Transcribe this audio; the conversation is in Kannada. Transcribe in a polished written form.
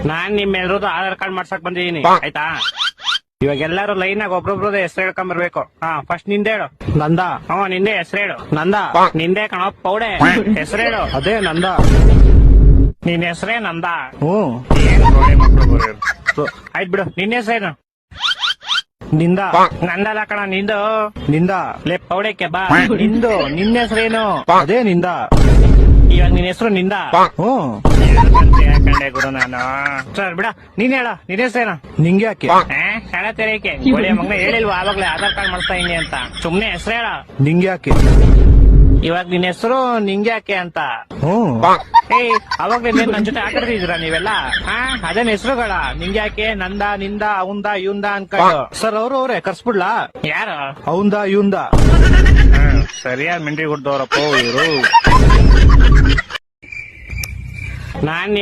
ನಾನ್ ನಿಮ್ಮೆಲ್ರದ್ದು ಆಧಾರ್ ಕಾರ್ಡ್ ಮಾಡ್ಸಕ್ ಬಂದಿದೀನಿ ಆಯ್ತಾ. ಇವಾಗ ಎಲ್ಲಾರು ಲೈನ್ ಆಗಿ ಒಬ್ರೊಬ್ರದ್ದು ಹೆಸರು ಹೇಳ್ಕೊಂಡ್ ಬರ್ಬೇಕು. ಫಸ್ಟ್ ನಿಂದೆ ಹೇಳು. ನಂದ. ನಿಂದೆ ಹೆಸರು ಹೇಳು. ನಂದ. ನಿಂದೆ ಕಣ ಪೌಡೆ ಹೆಸರು ಹೇಳು. ಅದೇ ನಂದ. ನಿನ್ ಹೆಸರೇ ನಂದ. ಹ್ಮ್. ಆಯ್ತು ಬಿಡು. ನಿನ್ನ ಹೆಸರೇನು? ನಿಂದ. ನಂದಲ್ಲ ಕಣ ನಿಂದು. ನಿಂದ. ಲೇ ಪೌಡೆಕ್ಕೆ ಬಾ. ನಿಂದು. ನಿನ್ನ ಹೆಸರೇನು? ಅದೇ ನಿಂದ. ಇವಾಗ ನಿನ್ ಹೆಸರು ನಿಂದ. ಹ್ಮ್. ಯಾಕಂಡೆ ಗುರು ನಾನು. ಸರ್ ಬಿಡ. ನೀನ್ ಹೇಳ. ನಿನ್ ಹೆಸರೇನು? ನಿಂಗೆ ಯಾಕೆ? ಶಾಳ ತೆರೆಯಕ್ಕೆ ಒಳ್ಳೆ ಮಗನ ಹೇಳಿಲ್ವಾ ಆವಾಗ್ಲೇ ಆಧಾರ್ ಕಾರ್ಡ್ ಮಾಡ್ತಾ ಇದೀನಿ ಅಂತ. ಸುಮ್ನೆ ಹೆಸರು ಹೇಳ. ನಿಂಗೆ ಯಾಕೆ? ಇವಾಗ ನಿನ್ ಹೆಸರು ನಿಂಗೆ ಯಾಕೆ ಅಂತ. ಹ್ಮ್. ಅವಾಗ್ಲೇ ನನ್ ಜೊತೆ ಆಟಾಡ್ತಿದ್ದೀರಾ ನೀವೆಲ್ಲ? ಅದೇನ್ ಹೆಸರುಗಳ ನಿಂಗೆ ಯಾಕೆ, ನಂದ, ನಿಂದ, ಅವಂದ, ಇವಂದ ಅನ್ಕೊಂಡು. ಸರ್ ಅವ್ರವ್ರೆ ಕರ್ಸ್ಬಿಡ್ಲಾ? ಯಾರು? ಅವಂದ ಇವಂದ. ಸರಿಯಾದ ಮಿಂಡ್ರಿ ಗುಡ್ದವ್ರಪ್ಪ ಇವರು. ನಾನ್